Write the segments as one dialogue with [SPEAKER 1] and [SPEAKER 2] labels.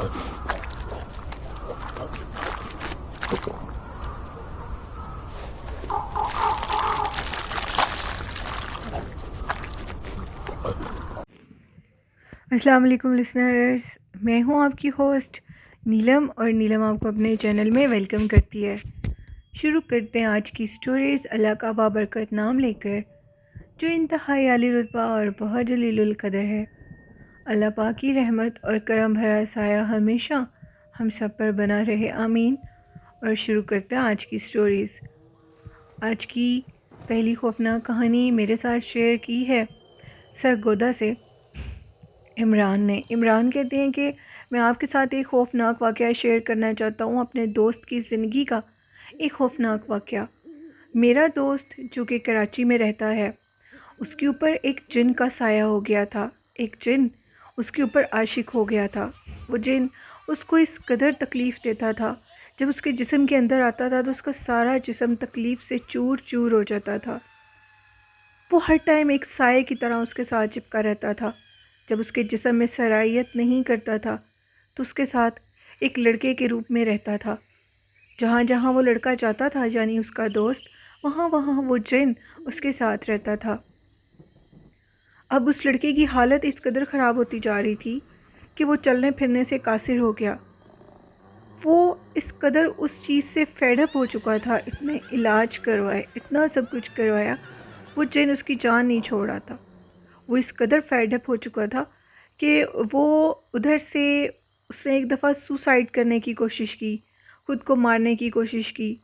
[SPEAKER 1] السلام علیکم لسنرز، میں ہوں آپ کی ہوسٹ نیلم، اور نیلم آپ کو اپنے چینل میں ویلکم کرتی ہے۔ شروع کرتے ہیں آج کی سٹوریز اللہ کا بابرکت نام لے کر، جو انتہائی عالی رتبہ اور بہت جلیل القدر ہے۔ اللہ پاک کی رحمت اور کرم بھرا سایہ ہمیشہ ہم سب پر بنا رہے، آمین۔ اور شروع کرتے ہیں آج کی سٹوریز۔ آج کی پہلی خوفناک کہانی میرے ساتھ شیئر کی ہے سرگودا سے عمران نے۔ عمران کہتے ہیں کہ میں آپ کے ساتھ ایک خوفناک واقعہ شیئر کرنا چاہتا ہوں، اپنے دوست کی زندگی کا ایک خوفناک واقعہ۔ میرا دوست جو کہ کراچی میں رہتا ہے، اس کے اوپر ایک جن کا سایہ ہو گیا تھا۔ ایک جن اس کے اوپر عاشق ہو گیا تھا۔ وہ جن اس کو اس قدر تکلیف دیتا تھا، جب اس کے جسم کے اندر آتا تھا تو اس کا سارا جسم تکلیف سے چور چور ہو جاتا تھا۔ وہ ہر ٹائم ایک سائے کی طرح اس کے ساتھ چپکا رہتا تھا۔ جب اس کے جسم میں سرایت نہیں کرتا تھا تو اس کے ساتھ ایک لڑکے کے روپ میں رہتا تھا۔ جہاں جہاں وہ لڑکا جاتا تھا، یعنی اس کا دوست، وہاں وہاں وہ جن اس کے ساتھ رہتا تھا۔ اب اس لڑکے کی حالت اس قدر خراب ہوتی جا رہی تھی کہ وہ چلنے پھرنے سے قاصر ہو گیا۔ وہ اس قدر اس چیز سے فیڈ اپ ہو چکا تھا، اتنے علاج کروائے، اتنا سب کچھ کروایا، وہ جن اس کی جان نہیں چھوڑ رہا تھا۔ وہ اس قدر فیڈ اپ ہو چکا تھا کہ وہ ادھر سے اس نے ایک دفعہ سوسائڈ کرنے کی کوشش کی، خود کو مارنے کی کوشش کی،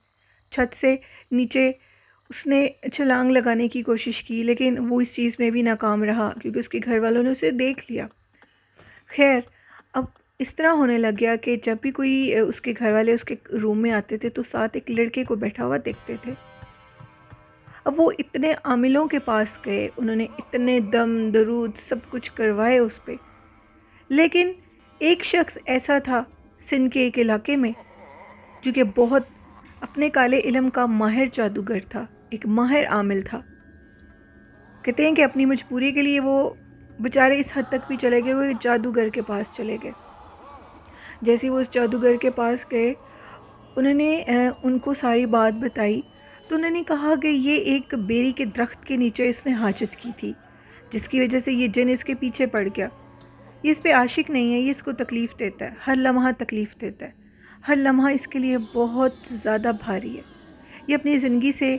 [SPEAKER 1] چھت سے نیچے اس نے چھلانگ لگانے کی کوشش کی، لیکن وہ اس چیز میں بھی ناکام رہا کیونکہ اس کے گھر والوں نے اسے دیکھ لیا۔ خیر، اب اس طرح ہونے لگ گیا کہ جب بھی کوئی اس کے گھر والے اس کے روم میں آتے تھے تو ساتھ ایک لڑکے کو بیٹھا ہوا دیکھتے تھے۔ اب وہ اتنے عاملوں کے پاس گئے، انہوں نے اتنے دم درود سب کچھ کروائے اس پہ، لیکن ایک شخص ایسا تھا سندھ کے ایک علاقے میں جو کہ بہت اپنے کالے علم کا ماہر جادوگر تھا، ایک ماہر عامل تھا۔ کہتے ہیں کہ اپنی مجبوری کے لیے وہ بیچارے اس حد تک بھی چلے گئے، وہ جادوگر کے پاس چلے گئے۔ جیسے وہ اس جادوگر کے پاس گئے، انہوں نے ان کو ساری بات بتائی تو انہوں نے کہا کہ یہ ایک بیری کے درخت کے نیچے اس نے حاجت کی تھی، جس کی وجہ سے یہ جن اس کے پیچھے پڑ گیا۔ یہ اس پہ عاشق نہیں ہے، یہ اس کو تکلیف دیتا ہے، ہر لمحہ تکلیف دیتا ہے، ہر لمحہ اس کے لیے بہت زیادہ بھاری ہے۔ یہ اپنی زندگی سے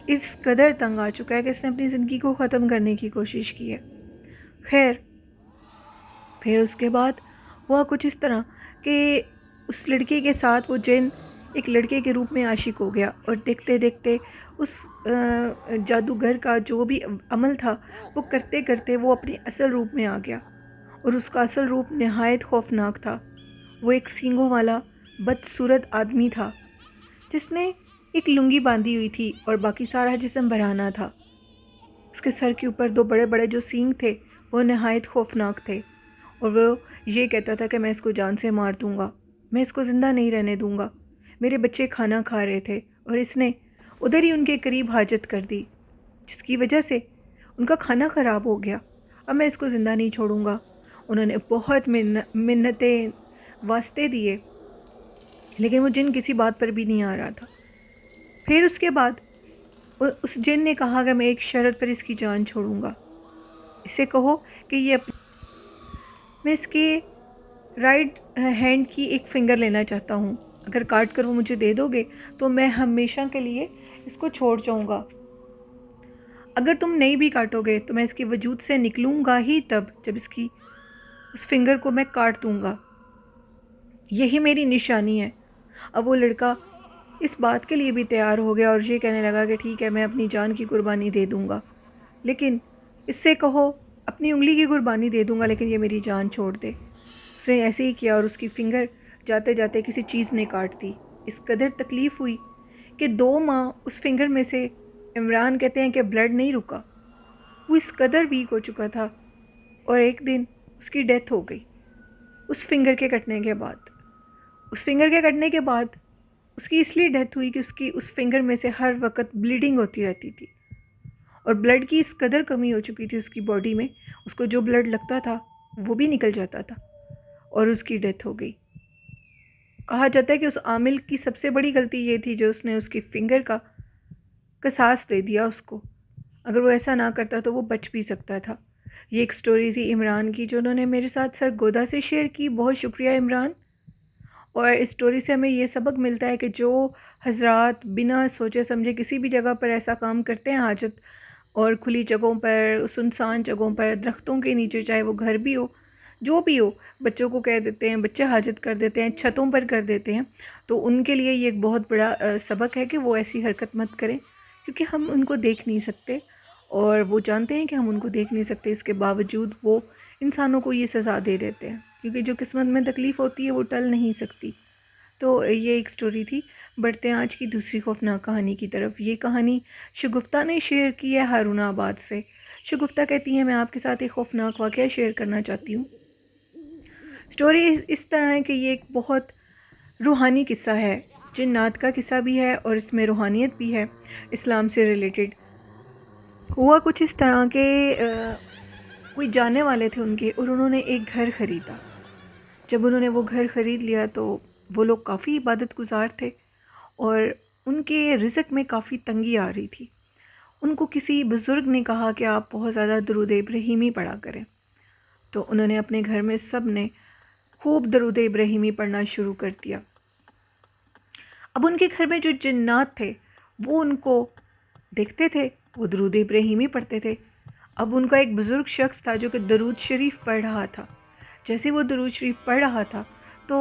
[SPEAKER 1] اس قدر تنگ آ چکا ہے کہ اس نے اپنی زندگی کو ختم کرنے کی کوشش کی ہے۔ خیر، پھر اس کے بعد ہوا کچھ اس طرح کہ اس لڑکے کے ساتھ وہ جن ایک لڑکے کے روپ میں عاشق ہو گیا، اور دیکھتے دیکھتے اس جادوگر کا جو بھی عمل تھا وہ کرتے کرتے وہ اپنی اصل روپ میں آ گیا، اور اس کا اصل روپ نہایت خوفناک تھا۔ وہ ایک سینگوں والا بدصورت آدمی تھا جس نے ایک لنگی باندھی ہوئی تھی اور باقی سارا جسم برہنہ تھا۔ اس کے سر کے اوپر دو بڑے بڑے جو سینگ تھے وہ نہایت خوفناک تھے، اور وہ یہ کہتا تھا کہ میں اس کو جان سے مار دوں گا، میں اس کو زندہ نہیں رہنے دوں گا۔ میرے بچے کھانا کھا رہے تھے اور اس نے ادھر ہی ان کے قریب حاجت کر دی، جس کی وجہ سے ان کا کھانا خراب ہو گیا۔ اب میں اس کو زندہ نہیں چھوڑوں گا۔ انہوں نے بہت منتیں واسطے دیے، لیکن وہ جن کسی بات پر بھی نہیں آ رہا تھا۔ پھر اس کے بعد اس جن نے کہا کہ میں ایک شرط پر اس کی جان چھوڑوں گا، اسے کہو کہ میں اس کے رائٹ ہینڈ کی ایک فنگر لینا چاہتا ہوں، اگر کاٹ کر وہ مجھے دے دو گے تو میں ہمیشہ کے لیے اس کو چھوڑ جاؤں گا۔ اگر تم نہیں بھی کاٹو گے تو میں اس کے وجود سے نکلوں گا ہی تب جب اس فنگر کو میں کاٹ دوں گا، یہی میری نشانی ہے۔ اب وہ لڑکا اس بات کے لیے بھی تیار ہو گیا اور یہ کہنے لگا کہ ٹھیک ہے، میں اپنی جان کی قربانی دے دوں گا، لیکن اس سے کہو اپنی انگلی کی قربانی دے دوں گا لیکن یہ میری جان چھوڑ دے۔ اس نے ایسے ہی کیا اور اس کی فنگر جاتے جاتے کسی چیز نے کاٹ دی۔ اس قدر تکلیف ہوئی کہ 2 ماہ اس فنگر میں سے عمران کہتے ہیں کہ بلڈ نہیں رکا۔ وہ اس قدر ویک ہو چکا تھا، اور ایک دن اس کی ڈیتھ ہو گئی اس فنگر کے کٹنے کے بعد۔ اس فنگر کے کٹنے کے بعد اس کی اس لیے ڈیتھ ہوئی کہ اس فنگر میں سے ہر وقت بلیڈنگ ہوتی رہتی تھی، اور بلڈ کی اس قدر کمی ہو چکی تھی اس کی باڈی میں، اس کو جو بلڈ لگتا تھا وہ بھی نکل جاتا تھا، اور اس کی ڈیتھ ہو گئی۔ کہا جاتا ہے کہ اس عامل کی سب سے بڑی غلطی یہ تھی جو اس نے اس کی فنگر کا قصاص دے دیا اس کو۔ اگر وہ ایسا نہ کرتا تو وہ بچ بھی سکتا تھا۔ یہ ایک سٹوری تھی عمران کی جو انہوں نے میرے ساتھ سرگودا سے شیئر کی۔ بہت شکریہ عمران۔ اور اس سٹوری سے ہمیں یہ سبق ملتا ہے کہ جو حضرات بنا سوچے سمجھے کسی بھی جگہ پر ایسا کام کرتے ہیں، حاجت اور کھلی جگہوں پر، سنسان جگہوں پر، درختوں کے نیچے، چاہے وہ گھر بھی ہو، جو بھی ہو، بچوں کو کہہ دیتے ہیں، بچے حاجت کر دیتے ہیں، چھتوں پر کر دیتے ہیں، تو ان کے لیے یہ ایک بہت بڑا سبق ہے کہ وہ ایسی حرکت مت کریں، کیونکہ ہم ان کو دیکھ نہیں سکتے اور وہ جانتے ہیں کہ ہم ان کو دیکھ نہیں سکتے، اس کے باوجود وہ انسانوں کو یہ سزا دے دیتے ہیں، کیونکہ جو قسمت میں تکلیف ہوتی ہے وہ ٹل نہیں سکتی۔ تو یہ ایک سٹوری تھی۔ بڑھتے ہیں آج کی دوسری خوفناک کہانی کی طرف۔ یہ کہانی شگفتہ نے شیئر کی ہے ہارون آباد سے۔ شگفتہ کہتی ہیں، میں آپ کے ساتھ ایک خوفناک واقعہ شیئر کرنا چاہتی ہوں۔ سٹوری اس طرح ہے کہ یہ ایک بہت روحانی قصہ ہے، جنات کا قصہ بھی ہے اور اس میں روحانیت بھی ہے، اسلام سے ریلیٹڈ۔ ہوا کچھ اس طرح کہ کوئی جاننے والے تھے ان کے، اور انہوں نے ایک گھر خریدا۔ جب انہوں نے وہ گھر خرید لیا تو وہ لوگ کافی عبادت گزار تھے اور ان کے رزق میں کافی تنگی آ رہی تھی۔ ان کو کسی بزرگ نے کہا کہ آپ بہت زیادہ درود ابراہیمی پڑھا کریں، تو انہوں نے اپنے گھر میں سب نے خوب درود ابراہیمی پڑھنا شروع کر دیا۔ اب ان کے گھر میں جو جنات تھے وہ ان کو دیکھتے تھے، وہ درود ابراہیمی پڑھتے تھے۔ اب ان کا ایک بزرگ شخص تھا جو کہ درود شریف پڑھ رہا تھا۔ جیسے وہ درود شریف پڑھ رہا تھا تو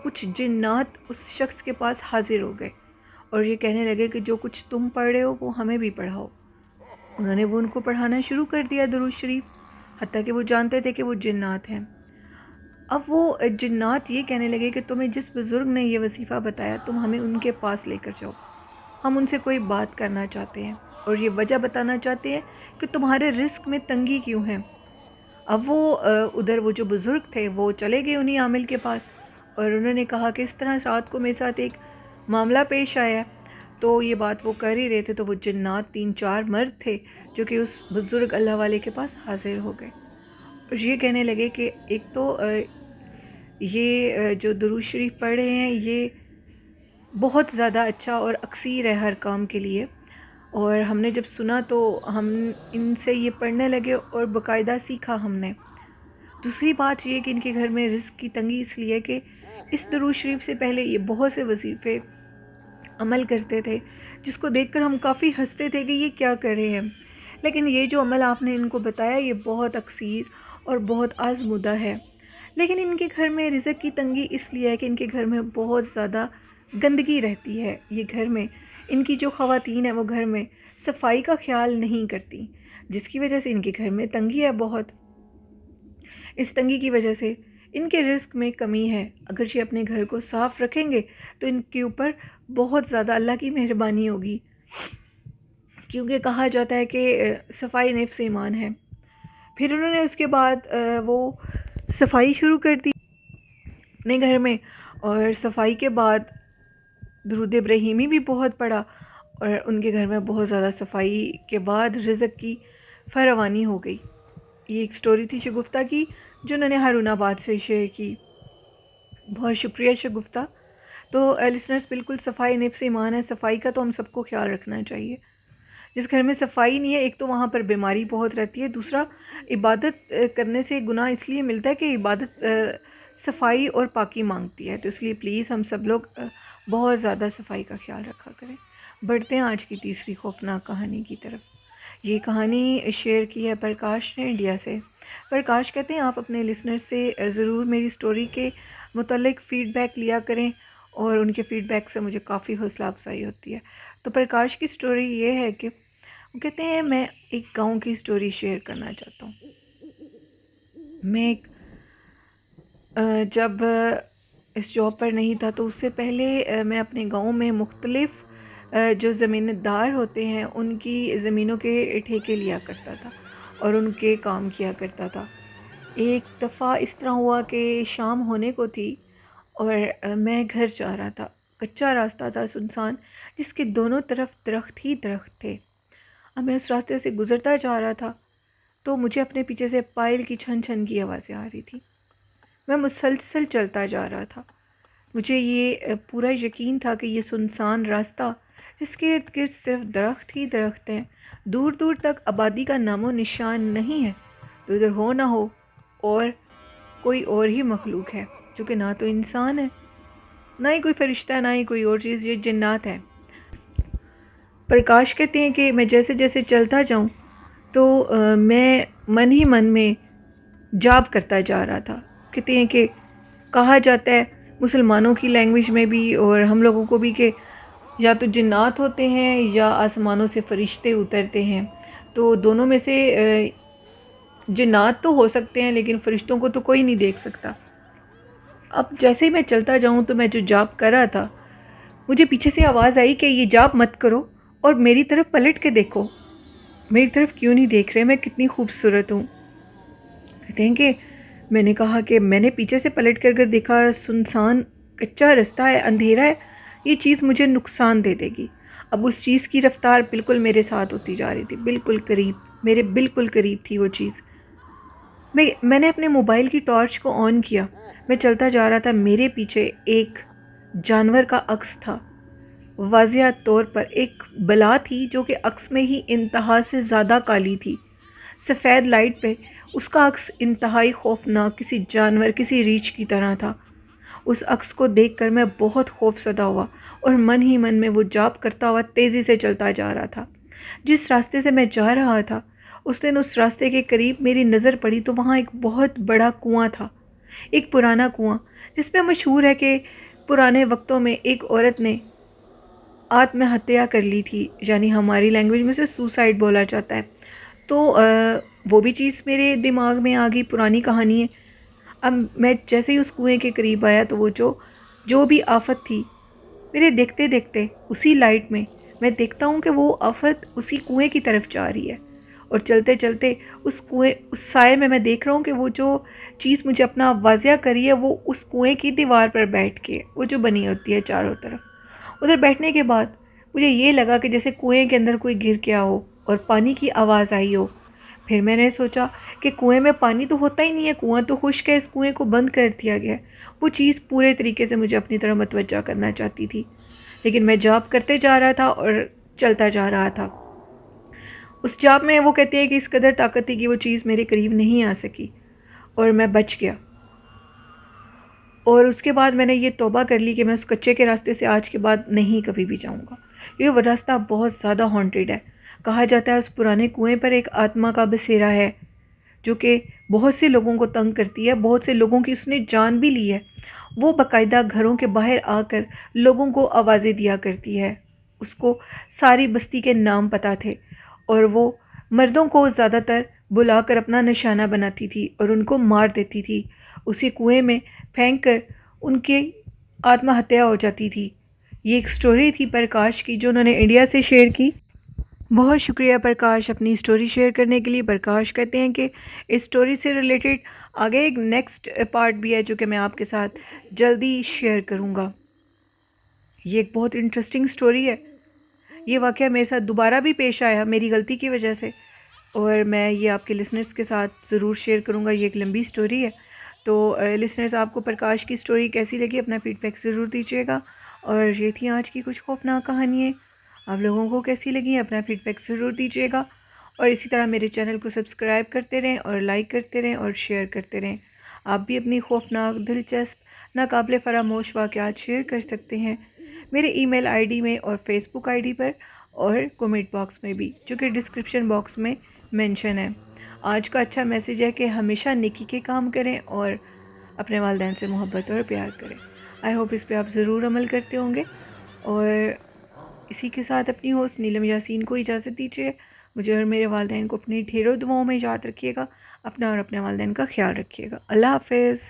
[SPEAKER 1] کچھ جنات اس شخص کے پاس حاضر ہو گئے اور یہ کہنے لگے کہ جو کچھ تم پڑھ رہے ہو وہ ہمیں بھی پڑھاؤ۔ انہوں نے وہ ان کو پڑھانا شروع کر دیا درود شریف، حتیٰ کہ وہ جانتے تھے کہ وہ جنات ہیں۔ اب وہ جنات یہ کہنے لگے کہ تمہیں جس بزرگ نے یہ وظیفہ بتایا تم ہمیں ان کے پاس لے کر جاؤ، ہم ان سے کوئی بات کرنا چاہتے ہیں اور یہ وجہ بتانا چاہتے ہیں کہ تمہارے رزق میں تنگی کیوں ہے۔ اب وہ ادھر وہ جو بزرگ تھے وہ چلے گئے انہی عامل کے پاس اور انہوں نے کہا کہ اس طرح رات کو میرے ساتھ ایک معاملہ پیش آیا ہے۔ تو یہ بات وہ کر ہی رہے تھے تو وہ جنات 3-4 مرد تھے جو کہ اس بزرگ اللہ والے کے پاس حاضر ہو گئے اور یہ کہنے لگے کہ ایک تو یہ جو درود شریف پڑھ رہے ہیں یہ بہت زیادہ اچھا اور اکثیر ہے ہر کام کے لیے، اور ہم نے جب سنا تو ہم ان سے یہ پڑھنے لگے اور باقاعدہ سیکھا ہم نے۔ دوسری بات یہ کہ ان کے گھر میں رزق کی تنگی اس لیے کہ اس درود شریف سے پہلے یہ بہت سے وظیفے عمل کرتے تھے جس کو دیکھ کر ہم کافی ہنستے تھے کہ یہ کیا کر رہے ہیں، لیکن یہ جو عمل آپ نے ان کو بتایا یہ بہت اکثیر اور بہت آزمودہ ہے۔ لیکن ان کے گھر میں رزق کی تنگی اس لیے ہے کہ ان کے گھر میں بہت زیادہ گندگی رہتی ہے۔ یہ گھر میں ان کی جو خواتین ہیں وہ گھر میں صفائی کا خیال نہیں کرتی، جس کی وجہ سے ان کے گھر میں تنگی ہے بہت۔ اس تنگی کی وجہ سے ان کے رزق میں کمی ہے۔ اگر یہ اپنے گھر کو صاف رکھیں گے تو ان کے اوپر بہت زیادہ اللہ کی مہربانی ہوگی، کیونکہ کہا جاتا ہے کہ صفائی نفس ایمان ہے۔ پھر انہوں نے اس کے بعد وہ صفائی شروع کر دی اپنے گھر میں، اور صفائی کے بعد درود ابراہیمی بھی بہت پڑھا اور ان کے گھر میں بہت زیادہ صفائی کے بعد رزق کی فراوانی ہو گئی۔ یہ ایک سٹوری تھی شگفتہ کی جو انہوں نے ہارون آباد سے شیئر کی۔ بہت شکریہ شگفتہ۔ تو لسنرز، بالکل صفائی نفس ایمان ہے، صفائی کا تو ہم سب کو خیال رکھنا چاہیے۔ جس گھر میں صفائی نہیں ہے، ایک تو وہاں پر بیماری بہت رہتی ہے، دوسرا عبادت کرنے سے گناہ اس لیے ملتا ہے کہ عبادت صفائی اور پاکی مانگتی ہے، تو اس لیے پلیز ہم سب لوگ بہت زیادہ صفائی کا خیال رکھا کریں۔ بڑھتے ہیں آج کی تیسری خوفناک کہانی کی طرف۔ یہ کہانی شیئر کی ہے پرکاش نے انڈیا سے۔ پرکاش کہتے ہیں آپ اپنے لسنر سے ضرور میری سٹوری کے متعلق فیڈ بیک لیا کریں، اور ان کے فیڈ بیک سے مجھے کافی حوصلہ افزائی ہوتی ہے۔ تو پرکاش کی سٹوری یہ ہے کہ وہ کہتے ہیں میں ایک گاؤں کی سٹوری شیئر کرنا چاہتا ہوں۔ میں جب اس جاب پر نہیں تھا تو اس سے پہلے میں اپنے گاؤں میں مختلف جو زمیندار ہوتے ہیں ان کی زمینوں کے ٹھیکے لیا کرتا تھا اور ان کے کام کیا کرتا تھا۔ ایک دفعہ اس طرح ہوا کہ شام ہونے کو تھی اور میں گھر جا رہا تھا۔ کچا راستہ تھا سنسان، جس کے دونوں طرف درخت ہی درخت تھے۔ اب میں اس راستے سے گزرتا جا رہا تھا تو مجھے اپنے پیچھے سے پائل کی چھن چھن کی آوازیں آ رہی تھی۔ میں مسلسل چلتا جا رہا تھا۔ مجھے یہ پورا یقین تھا کہ یہ سنسان راستہ جس کے ارد گرد صرف درخت ہی درخت ہیں، دور دور تک آبادی کا نام و نشان نہیں ہے، تو ادھر ہو نہ ہو اور کوئی اور ہی مخلوق ہے جو کہ نہ تو انسان ہے، نہ ہی کوئی فرشتہ ہے، نہ ہی کوئی اور چیز، یہ جنات ہیں۔ پرکاش کہتے ہیں کہ میں جیسے جیسے چلتا جاؤں تو میں من ہی من میں جاپ کرتا جا رہا تھا۔ کہتے ہیں کہ کہا جاتا ہے مسلمانوں کی لینگویج میں بھی اور ہم لوگوں کو بھی کہ یا تو جنات ہوتے ہیں یا آسمانوں سے فرشتے اترتے ہیں، تو دونوں میں سے جنات تو ہو سکتے ہیں لیکن فرشتوں کو تو کوئی نہیں دیکھ سکتا۔ اب جیسے ہی میں چلتا جاؤں تو میں جو جاپ کر رہا تھا، مجھے پیچھے سے آواز آئی کہ یہ جاپ مت کرو اور میری طرف پلٹ کے دیکھو۔ میری طرف کیوں نہیں دیکھ رہے؟ میں کتنی خوبصورت ہوں۔ کہتے ہیں کہ میں نے کہا کہ میں نے پیچھے سے پلٹ کر دیکھا، سنسان کچا رستہ ہے، اندھیرا ہے، یہ چیز مجھے نقصان دے دے گی۔ اب اس چیز کی رفتار بالکل میرے ساتھ ہوتی جا رہی تھی، بالکل قریب، میرے بالکل قریب تھی وہ چیز۔ میں نے اپنے موبائل کی ٹارچ کو آن کیا، میں چلتا جا رہا تھا، میرے پیچھے ایک جانور کا عکس تھا، واضح طور پر ایک بلا تھی جو کہ عکس میں ہی انتہا سے زیادہ کالی تھی۔ سفید لائٹ پہ اس کا عکس انتہائی خوفناک، کسی جانور، کسی ریچھ کی طرح تھا۔ اس عکس کو دیکھ کر میں بہت خوف زدہ ہوا اور من ہی من میں وہ جاپ کرتا ہوا تیزی سے چلتا جا رہا تھا۔ جس راستے سے میں جا رہا تھا اس دن اس راستے کے قریب میری نظر پڑی تو وہاں ایک بہت بڑا کنواں تھا، ایک پرانا کنواں جس پہ مشہور ہے کہ پرانے وقتوں میں ایک عورت نے آتم ہتیا کر لی تھی، یعنی ہماری لینگویج میں سے سوسائڈ بولا جاتا ہے۔ تو وہ بھی چیز میرے دماغ میں آ گئی، پرانی کہانی ہے۔ اب میں جیسے ہی اس کنویں کے قریب آیا تو وہ جو بھی آفت تھی، میرے دیکھتے دیکھتے اسی لائٹ میں میں دیکھتا ہوں کہ وہ آفت اسی کنویں کی طرف جا رہی ہے، اور چلتے چلتے اس سائے میں دیکھ رہا ہوں کہ وہ جو چیز مجھے اپنا واضح کری ہے وہ اس کنویں کی دیوار پر بیٹھ کے، وہ جو بنی ہوتی ہے چاروں طرف، ادھر بیٹھنے کے بعد مجھے یہ لگا کہ جیسے کنویں کے اندر کوئی گر گیا ہو اور پانی کی آواز آئی ہو۔ پھر میں نے سوچا کہ کنویں میں پانی تو ہوتا ہی نہیں ہے، کنواں تو خشک ہے، اس کنویں کو بند کر دیا گیا ہے۔ وہ چیز پورے طریقے سے مجھے اپنی طرف متوجہ کرنا چاہتی تھی، لیکن میں جاپ کرتے جا رہا تھا اور چلتا جا رہا تھا۔ اس جاپ میں وہ کہتے ہیں کہ اس قدر طاقت تھی کہ وہ چیز میرے قریب نہیں آ سکی اور میں بچ گیا۔ اور اس کے بعد میں نے یہ توبہ کر لی کہ میں اس کچے کے راستے سے آج کے بعد نہیں کبھی بھی جاؤں گا۔ یہ وہ راستہ بہت زیادہ ہانٹیڈ ہے۔ کہا جاتا ہے اس پرانے کنویں پر ایک آتما کا بسیرا ہے جو کہ بہت سے لوگوں کو تنگ کرتی ہے، بہت سے لوگوں کی اس نے جان بھی لی ہے۔ وہ باقاعدہ گھروں کے باہر آ کر لوگوں کو آوازیں دیا کرتی ہے۔ اس کو ساری بستی کے نام پتہ تھے اور وہ مردوں کو زیادہ تر بلا کر اپنا نشانہ بناتی تھی اور ان کو مار دیتی تھی، اسی کنویں میں پھینک کر ان کی آتم ہتیا ہو جاتی تھی۔ یہ ایک سٹوری تھی پرکاش کی جو انہوں نے انڈیا سے شیئر کی۔ بہت شکریہ پرکاش اپنی سٹوری شیئر کرنے کے لیے۔ پرکاش کہتے ہیں کہ اس سٹوری سے ریلیٹڈ آگے ایک نیکسٹ پارٹ بھی ہے جو کہ میں آپ کے ساتھ جلدی شیئر کروں گا۔ یہ ایک بہت انٹرسٹنگ سٹوری ہے۔ یہ واقعہ میرے ساتھ دوبارہ بھی پیش آیا میری غلطی کی وجہ سے، اور میں یہ آپ کے لسنرز کے ساتھ ضرور شیئر کروں گا۔ یہ ایک لمبی سٹوری ہے، تو لسنرز آپ کو پرکاش کی سٹوری کیسی لگی اپنا فیڈ بیک ضرور دیجیے گا۔ اور یہ تھی آج کی کچھ خوفناک کہانیاں، آپ لوگوں کو کیسی لگیں اپنا فیڈ بیک ضرور دیجیے گا، اور اسی طرح میرے چینل کو سبسکرائب کرتے رہیں اور لائک کرتے رہیں اور شیئر کرتے رہیں۔ آپ بھی اپنی خوفناک، دلچسپ، ناقابل فراموش واقعات شیئر کر سکتے ہیں میرے ای میل آئی ڈی میں اور فیس بک آئی ڈی پر اور کومنٹ باکس میں بھی، جو کہ ڈسکرپشن باکس میں مینشن ہے۔ آج کا اچھا میسیج ہے کہ ہمیشہ نیکی کے کام کریں اور اپنے والدین سے محبت اور پیار کریں۔ آئی ہوپ اس پہ آپ ضرور عمل کرتے ہوں گے، اور اسی کے ساتھ اپنی ہوسٹ نیلم یاسین کو اجازت دیجیے۔ مجھے اور میرے والدین کو اپنی ڈھیروں دعاؤں میں یاد رکھیے گا، اپنا اور اپنے والدین کا خیال رکھیے گا۔ اللہ حافظ۔